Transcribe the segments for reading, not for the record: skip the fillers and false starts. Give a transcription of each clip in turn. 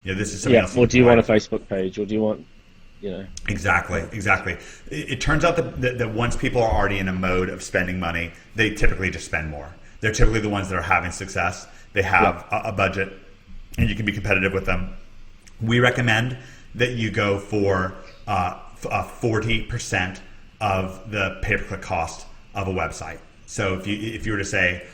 This is something else. Or do you want a Facebook page, or do you want, Exactly. It turns out that once people are already in a mode of spending money, they typically just spend more. They're typically the ones that are having success. They have a budget, and you can be competitive with them. We recommend that you go for 40% of the pay-per-click cost of a website. So if you were to say,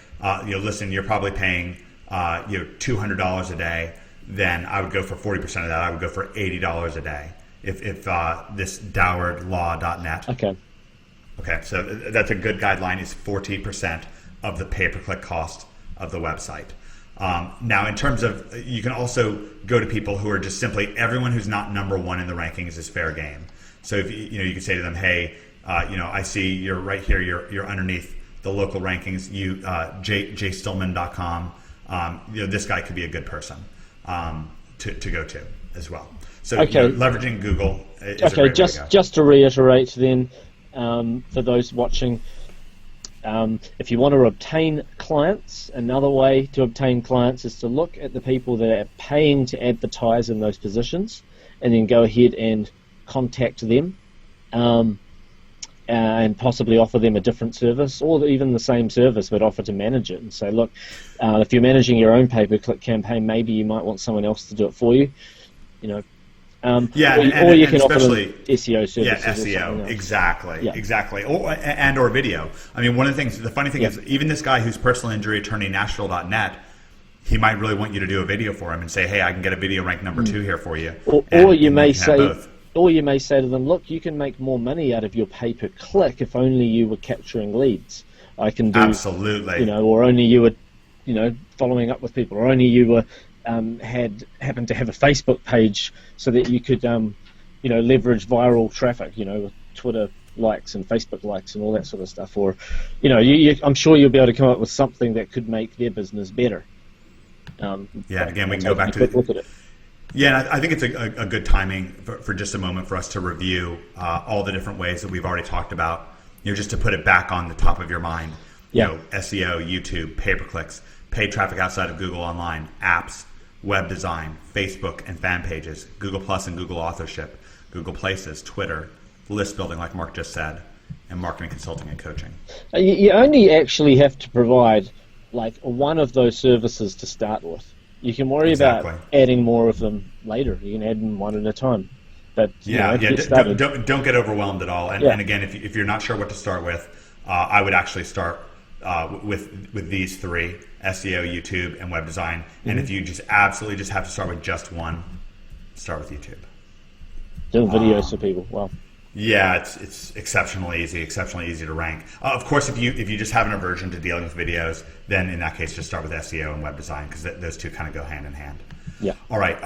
listen, you're probably paying $200 a day, then I would go for 40% of that. I would go for $80 a day. If this dowardlaw.net. Okay, so that's a good guideline, is 40% of the pay-per-click cost of the website. Now, in terms of, you can also go to people who are just simply, everyone who's not number one in the rankings is fair game. So if you can say to them, hey, I see you're right here, you're underneath the local rankings, jstillman.com, this guy could be a good person to go to as well. So leveraging Google is a great way to go. Just to reiterate then, for those watching, if you want to obtain clients, another way to obtain clients is to look at the people that are paying to advertise in those positions, and then go ahead and contact them, and possibly offer them a different service, or even the same service but offer to manage it, and say, look, if you're managing your own pay-per-click campaign, maybe you might want someone else to do it for you. Or you can offer them SEO services. Yeah, SEO, exactly. Or video. I mean, one of the things, the funny thing is, even this guy who's personal injury attorney Nashville.net, he might really want you to do a video for him and say, hey, I can get a video ranked number 2 here for you. Or you may say to them, look, you can make more money out of your pay-per-click if only you were capturing leads. I can do, absolutely. Or only you were, following up with people, or only you were happened to have a Facebook page so that you could leverage viral traffic, with Twitter likes and Facebook likes and all that sort of stuff. Or I'm sure you'll be able to come up with something that could make their business better. Again, we can go back to look at it. Yeah, and I think it's a good timing for just a moment for us to review all the different ways that we've already talked about, just to put it back on the top of your mind. SEO, YouTube, pay-per-clicks, paid traffic outside of Google Online, apps, web design, Facebook and fan pages, Google Plus and Google Authorship, Google Places, Twitter, list building like Mark just said, and marketing, consulting, and coaching. You only actually have to provide like one of those services to start with. You can worry about adding more of them later. You can add them one at a time. But don't get overwhelmed at all. And again, if you're not sure what to start with, I would actually start with these 3: SEO, YouTube, and web design. And if you just absolutely just have to start with just one, start with YouTube. Doing videos for people. Wow. Yeah, it's exceptionally easy to rank. Of course, if you just have an aversion to dealing with videos, then in that case, just start with SEO and web design, because those two kind of go hand in hand. Yeah. All right.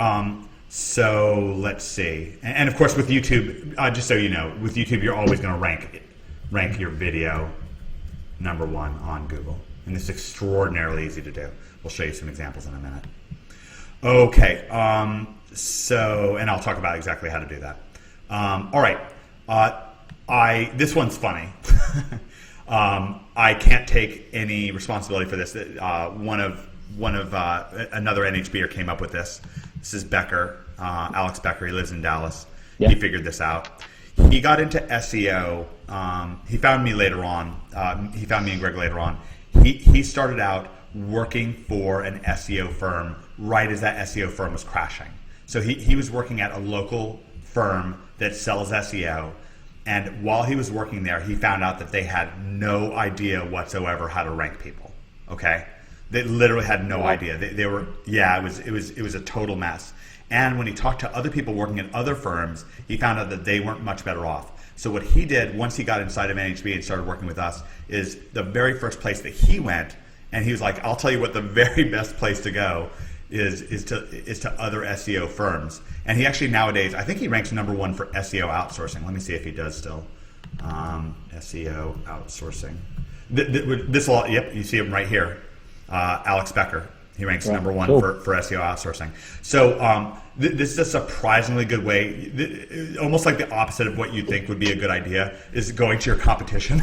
So let's see. And of course, with YouTube, just so you know, with YouTube, you're always going to rank your video number 1 on Google, and it's extraordinarily easy to do. We'll show you some examples in a minute. Okay. And I'll talk about exactly how to do that. All right. This one's funny. I can't take any responsibility for this. Another NHBer came up with this. This is Becker, Alex Becker. He lives in Dallas. Yeah. He figured this out. He got into SEO. He found me later on. He found me and Greg later on. He started out working for an SEO firm right as that SEO firm was crashing. So he was working at a local firm that sells SEO, and while he was working there, he found out that they had no idea whatsoever how to rank people. Okay, they literally had no idea. They were it was a total mess. And when he talked to other people working at other firms, he found out that they weren't much better off. So what he did once he got inside of NHB and started working with us is the very first place that he went, and he was like, "I'll tell you what, the very best place to go is to other SEO firms." And he actually nowadays, I think he ranks number 1 for SEO outsourcing. Let me see if he does still. SEO outsourcing. You see him right here. Alex Becker. He ranks Right. number one Cool. for SEO outsourcing. So this is a surprisingly good way, almost like the opposite of what you'd think would be a good idea, is going to your competition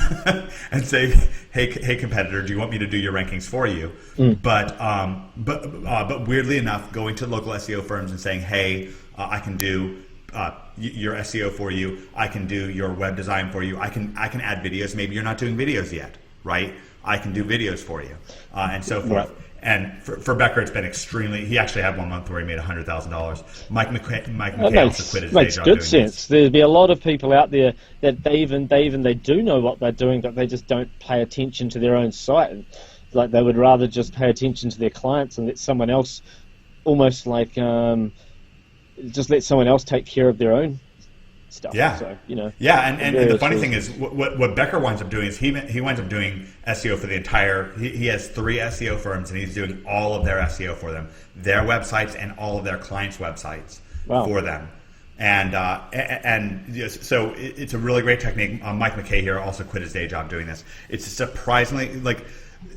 and say, hey, competitor, do you want me to do your rankings for you? But weirdly enough, going to local SEO firms and saying, hey, I can do your SEO for you. I can do your web design for you. I can add videos. Maybe you're not doing videos yet, right? I can do videos for you, and so forth. Right. And for Becker, it's been extremely. He actually had 1 month where he made $100,000. Mike McKay also quit his day Makes job good doing sense. this. There'd be a lot of people out there that they do know what they're doing, but they just don't pay attention to their own site. Like they would rather just pay attention to their clients and let someone else, almost like just let someone else take care of their own stuff. Yeah. So, Yeah, and the funny thing is, what Becker winds up doing is he winds up doing SEO for the entire. He has 3 SEO firms, and he's doing all of their SEO for them, their websites and all of their clients' websites for them. And yes, so it's a really great technique. Mike McKay here also quit his day job doing this. It's surprisingly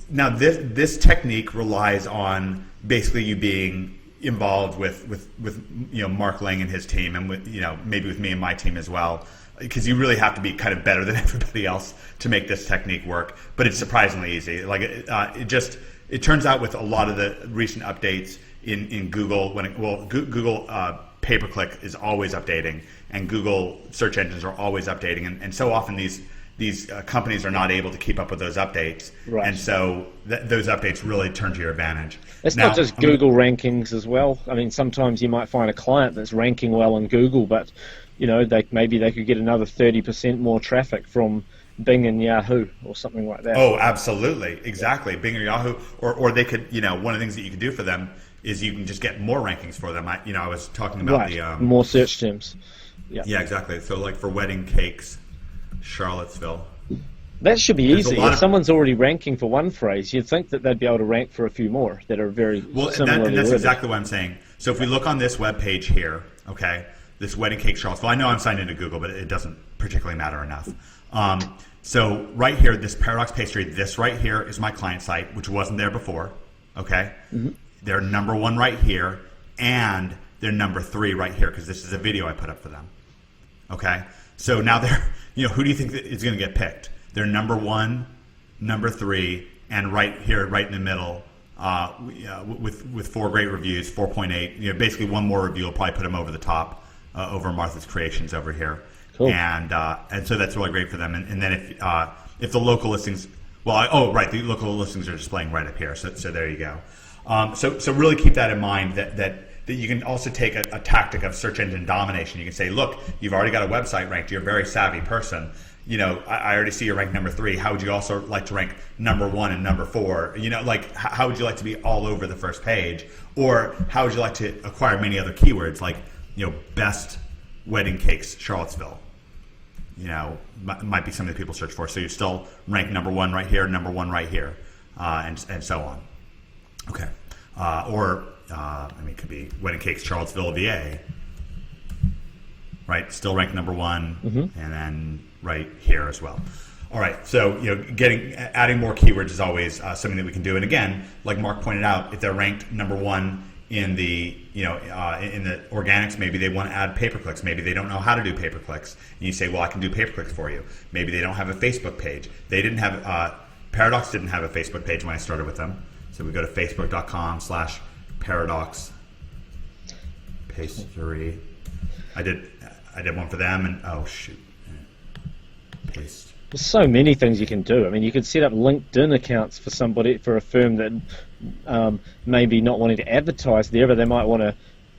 now this technique relies on basically you being involved with Mark Lang and his team, and with maybe with me and my team as well, because you really have to be kind of better than everybody else to make this technique work. But it's surprisingly easy. Like it turns out with a lot of the recent updates in Google, Google pay-per-click is always updating, and Google search engines are always updating, and so often these companies are not able to keep up with those updates, Right. and so those updates really turn to your advantage. It's Now, not just Google rankings as well. I mean, sometimes you might find a client that's ranking well on Google, but maybe they could get another 30% more traffic from Bing and Yahoo or something like that. Oh, absolutely, exactly. Bing or Yahoo, or they could. One of the things that you can do for them is you can just get more rankings for them. I was talking about right. More search terms. Yeah, exactly. So like for wedding cakes, Charlottesville. That should be There's easy. If someone's already ranking for one phrase, you'd think that they'd be able to rank for a few more that are very similar. And that's exactly what I'm saying. So if we look on this web page here, okay, this wedding cake Charlottesville. I know I'm signed into Google, but it doesn't particularly matter enough. So right here, this Paradox Pastry, this right here is my client site, which wasn't there before. Okay, they're number 1 right here, and they're number 3 right here because this is a video I put up for them. Okay, so now they're who do you think is going to get picked? They're number 1, number 3, and right here, right in the middle, with 4 great reviews, 4.8. Basically one more review will probably put them over the top, over Martha's Creations over here. Cool. And so that's really great for them. And then if the local listings, the local listings are displaying right up here. So there you go. So really keep that in mind that you can also take a tactic of search engine domination. You can say, look, you've already got a website ranked. You're a very savvy person. I already see you're ranked number 3. How would you also like to rank number 1 and number 4? How would you like to be all over the first page? Or how would you like to acquire many other keywords like, best wedding cakes, Charlottesville? Might be something that people search for. So you still rank number 1 right here, number 1 right here, and so on. Okay. It could be wedding cakes, Charlottesville, VA. Right, still ranked number 1, and then right here as well. All right, so adding more keywords is always something that we can do. And again, like Mark pointed out, if they're ranked number 1 in the in the organics, maybe they want to add pay-per-clicks. Maybe they don't know how to do pay-per-clicks, and you say, well, I can do pay-per-clicks for you. Maybe they don't have a Facebook page. They didn't have Paradox didn't have a Facebook page when I started with them. So we go to facebook.com/Paradox Pastry. I did one for them, and oh shoot, paste. There's so many things you can do. I mean, you could set up LinkedIn accounts for a firm that maybe not wanting to advertise there, but they might want to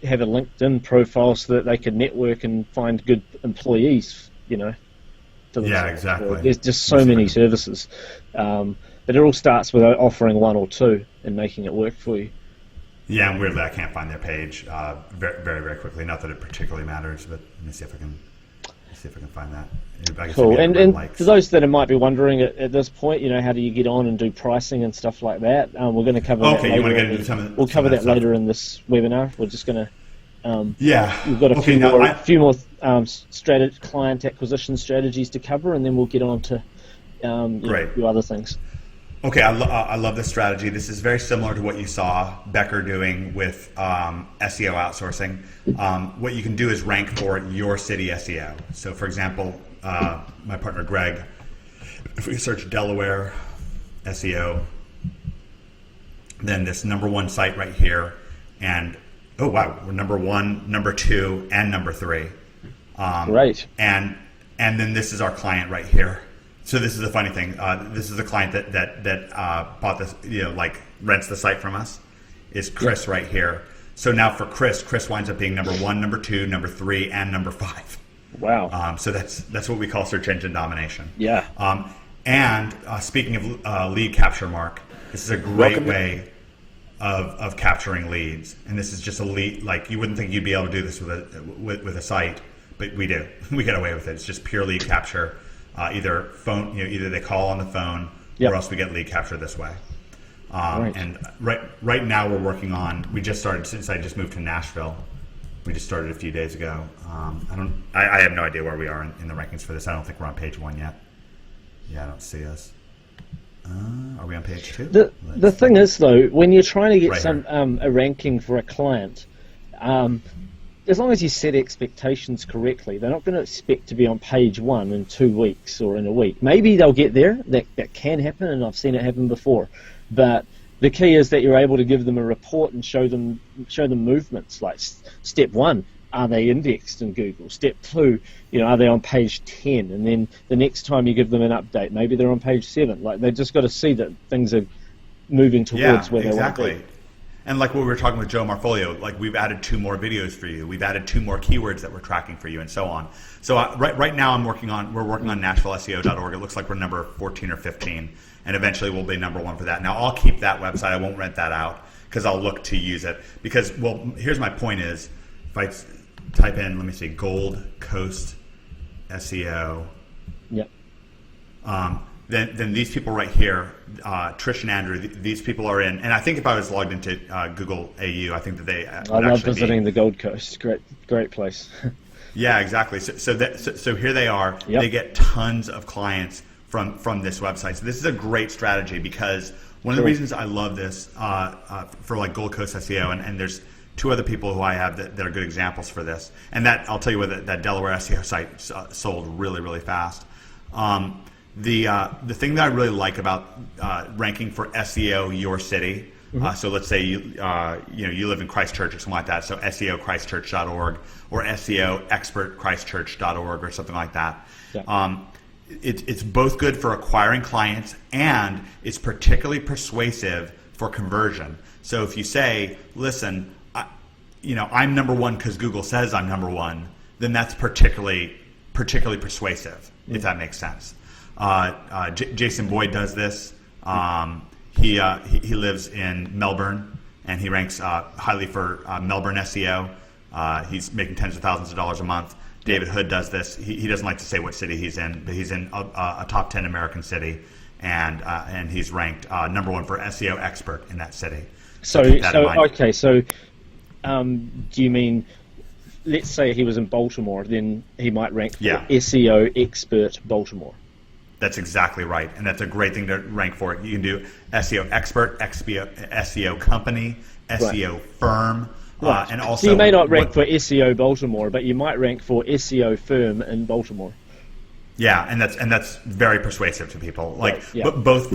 have a LinkedIn profile so that they can network and find good employees. Yeah, exactly. There's just so many services, but it all starts with offering 1 or 2 and making it work for you. Yeah, and weirdly, I can't find their page very, very, very quickly. Not that it particularly matters, but let me see if I can find that. Cool. And for those that might be wondering at this point, how do you get on and do pricing and stuff like that? We're going to cover that later. You want to get into some of that? We'll cover that later in this webinar. We're just going to. We've got a few more client acquisition strategies to cover, and then we'll get on to a few other things. Okay, I love this strategy. This is very similar to what you saw Becker doing with SEO outsourcing. What you can do is rank for your city SEO. So, for example, my partner Greg, if we search Delaware SEO, then this #1 site right here, and oh wow, we're #1, #2, and #3. Great. And then this is our client right here. So this is the funny thing. This is the client that bought this, like rents the site from us, is Chris right here. So now for Chris winds up being #1, #2, #3, and #5. Wow. So that's what we call search engine domination. Yeah. And speaking of lead capture, Mark, this is a great way of capturing leads. And this is just a lead, like you wouldn't think you'd be able to do this with a site, but we do. We get away with it. It's just pure lead capture. Either phone, either they call on the phone, or else we get lead capture this way. Right. And right now we're working on. We just started since I just moved to Nashville. We just started a few days ago. I have no idea where we are in the rankings for this. I don't think we're on page 1 yet. Yeah, I don't see us. Are we on page 2? The thing is though, when you're trying to get Right a ranking for a client, as long as you set expectations correctly, they're not going to expect to be on page 1 in 2 weeks or in a week. Maybe they'll get there. That can happen, and I've seen it happen before. But the key is that you're able to give them a report and show them movements. Like step 1, are they indexed in Google? Step 2, are they on page 10? And then the next time you give them an update, maybe they're on page 7. Like they've just got to see that things are moving towards where they want to be. And like what we were talking with Joe Marfolio, like we've added 2 more videos for you. We've added 2 more keywords that we're tracking for you, and so on. So right now we're working on NashvilleSEO.org. It looks like we're number 14 or 15, and eventually we'll be #1 for that. Now I'll keep that website. I won't rent that out because I'll look to use it. Because here's my point: is if I type in, let me see, Gold Coast SEO. Yep. Then these people right here, Trish and Andrew, these people are in. And I think if I was logged into Google AU, I think that they I love visiting the Gold Coast. Great place. Yeah, exactly. So here they are. Yep. They get tons of clients from this website. So this is a great strategy because one of the reasons I love this for like Gold Coast SEO, and there's 2 other people who I have that are good examples for this. And that I'll tell you what, that Delaware SEO site sold really, really fast. The thing that I really like about ranking for SEO your city, so let's say you live in Christchurch or something like that, so SEOChristchurch.org or SEOExpertChristchurch.org or something like that. Yeah. It's both good for acquiring clients and it's particularly persuasive for conversion. So if you say, listen, I'm #1 because Google says I'm #1, then that's particularly persuasive, if that makes sense. Jason Boyd does this. He lives in Melbourne, and he ranks highly for Melbourne SEO. He's making tens of thousands of dollars a month. David Hood does this. He doesn't like to say what city he's in, but he's in a top 10 American city, and he's ranked #1 for SEO expert in that city. So do you mean, let's say he was in Baltimore, then he might rank for Yeah. SEO expert Baltimore. That's exactly right, and that's a great thing to rank for. You can do SEO expert, SEO company, SEO firm, and also. So you may not rank for SEO Baltimore, but you might rank for SEO firm in Baltimore. Yeah, and that's very persuasive to people. Like Right, both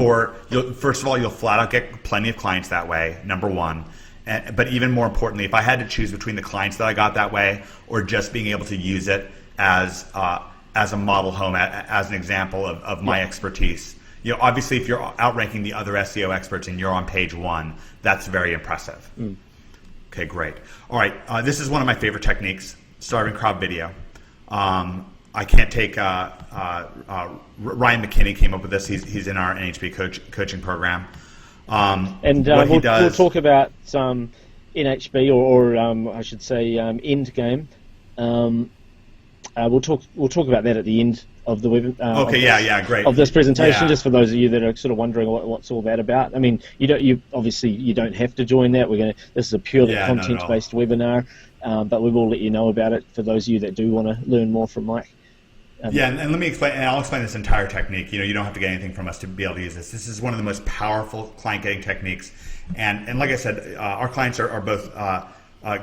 first of all, you'll flat out get plenty of clients that way. #1. But even more importantly, if I had to choose between the clients that I got that way or just being able to use it as a model home, as an example of my expertise, obviously if you're outranking the other SEO experts and you're on page 1, that's very impressive. Okay, great. All right, this is one of my favorite techniques, starving crowd video. I can't take Ryan McKinney came up with this. He's in our NHB coaching program. We'll talk about NHB or I should say Endgame. We'll talk about that at the end of the web. Great. Of this presentation, just for those of you that are sort of wondering what's all that about. I mean, you don't have to join that. This is a purely content-based webinar, but we will let you know about it for those of you that do want to learn more from Mike. Yeah, and let me explain, and I'll explain this entire technique. You don't have to get anything from us to be able to use this. This is one of the most powerful client getting techniques. And like I said, our clients are both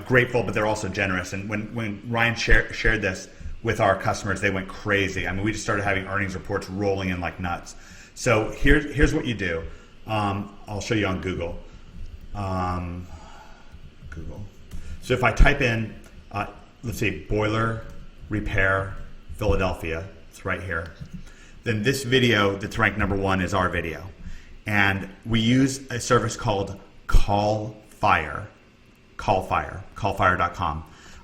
grateful, but they're also generous. And when Ryan shared this with our customers, they went crazy. I mean, we just started having earnings reports rolling in like nuts. So here's what you do. I'll show you on Google. Google. So if I type in, let's see, boiler repair Philadelphia, it's right here. Then this video that's ranked number 1 is our video. And we use a service called callfire.com.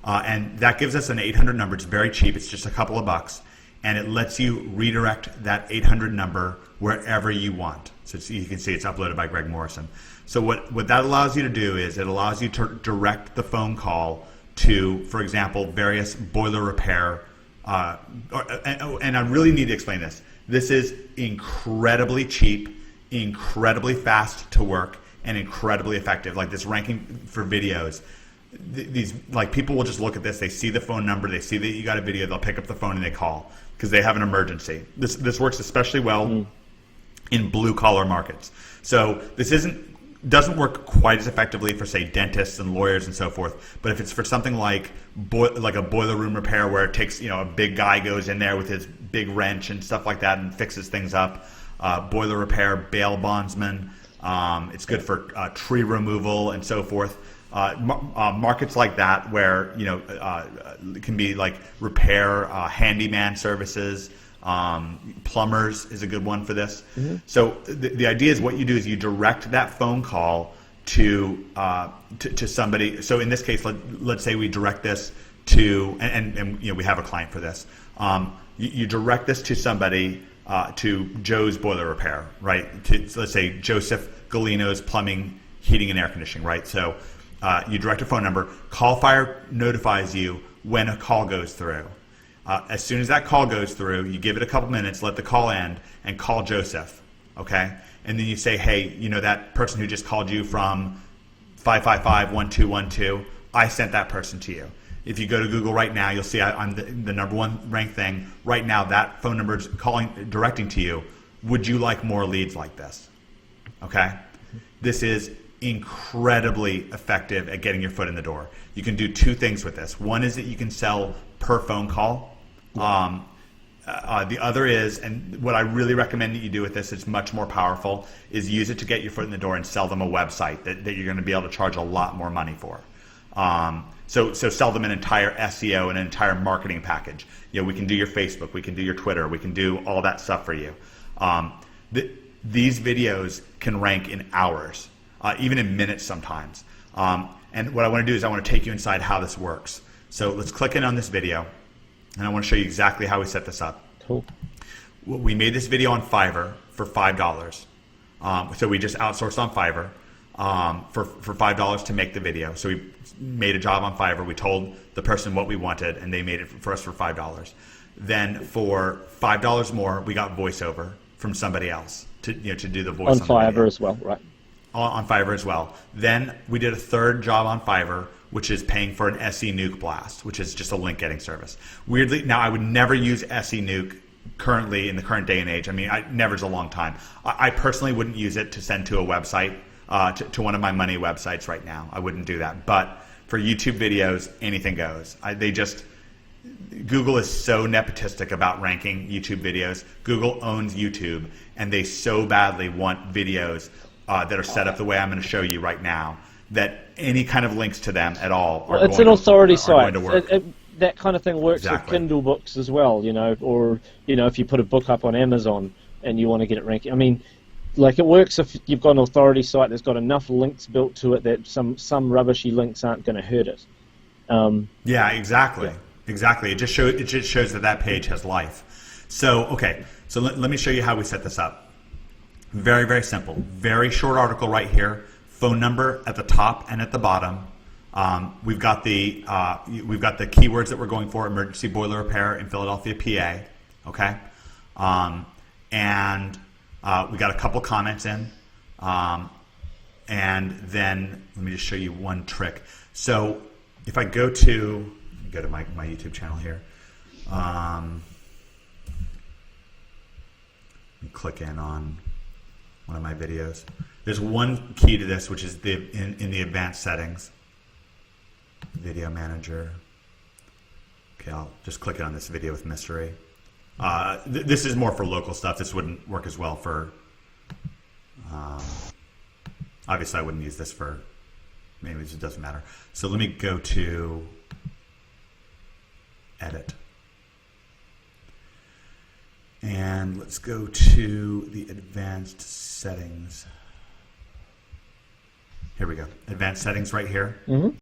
And that gives us an 800 number. It's very cheap. It's just a couple of bucks. And it lets you redirect that 800 number wherever you want. So you can see it's uploaded by Greg Morrison. So what that allows you to do is it allows you to direct the phone call to, for example, various boiler repair. And I really need to explain this. This is incredibly cheap, incredibly fast to work, and incredibly effective. Like this ranking for videos. These like people will just look at this. They see the phone number. They see that you got a video. They'll pick up the phone and they call because they have an emergency. This works especially well in blue collar markets. So this doesn't work quite as effectively for, say, dentists and lawyers and so forth. But if it's for something like a boiler room repair where it takes, a big guy goes in there with his big wrench and stuff like that and fixes things up, boiler repair, bail bondsman, it's good for tree removal and so forth. Markets like that where, it can be like repair, handyman services, plumbers is a good one for this. So the idea is what you do is you direct that phone call to somebody. So in this case, let's say we direct this to, and we have a client for this. You direct this to somebody, to Joe's boiler repair, right? Let's say Joseph Galino's plumbing, heating, and air conditioning, right? So you direct a phone number. Callfire notifies you when a call goes through. As soon as that call goes through, you give it a couple minutes, let the call end, and call Joseph, okay? And then you say, hey, that person who just called you from 555-1212, I sent that person to you. If you go to Google right now, you'll see I'm the number 1 ranked thing. Right now, that phone number is directing to you. Would you like more leads like this? Okay? This is incredibly effective at getting your foot in the door. You can do 2 things with this. One is that you can sell per phone call. The other is, and what I really recommend that you do with this, it's much more powerful, is use it to get your foot in the door and sell them a website that you're going to be able to charge a lot more money for. So sell them an entire SEO and an entire marketing package. We can do your Facebook, we can do your Twitter, we can do all that stuff for you. These videos can rank in hours, even in minutes sometimes. And what I want to do is I want to take you inside how this works. So let's click in on this video, and I want to show you exactly how we set this up. Cool. We made this video on Fiverr for $5. So we just outsourced on Fiverr for $5 to make the video. So we made a job on Fiverr. We told the person what we wanted, and they made it for us for $5. Then for $5 more, we got voiceover from somebody else to do the voice on Fiverr as well, right? On Fiverr as well. Then we did a third job on Fiverr, which is paying for an SE Nuke blast, which is just a link getting service. Weirdly, now I would never use SE Nuke currently in the current day and age. I mean, never's a long time. I personally wouldn't use it to send to a website, to one of my money websites right now. I wouldn't do that. But for YouTube videos, anything goes. Google is so nepotistic about ranking YouTube videos. Google owns YouTube, and they so badly want videos that are set up the way I'm going to show you right now, that any kind of links to them at all are it's an authority site. Going to work. That kind of thing works with Kindle books as well, or if you put a book up on Amazon and you want to get it ranking. I mean, like it works if you've got an authority site that's got enough links built to it that some rubbishy links aren't going to hurt it. Yeah, exactly. Yeah. Exactly. It just shows that page has life. So, okay. So let me show you how we set this up. Very, very simple. Very short article right here. Phone number at the top and at the bottom. We've got the keywords that we're going for: emergency boiler repair in Philadelphia, PA. Okay, and we got a couple comments in, and then let me just show you one trick. So if I go to my YouTube channel here. click in on one of my videos. There's one key to this, which is in the advanced settings, video manager. Okay, I'll just click it on this video with mystery. This is more for local stuff. This wouldn't work as well for, obviously I wouldn't use this for, maybe it doesn't matter. So let me go to edit. And let's go to the advanced settings. Here we go. Advanced settings right here. Mm-hmm.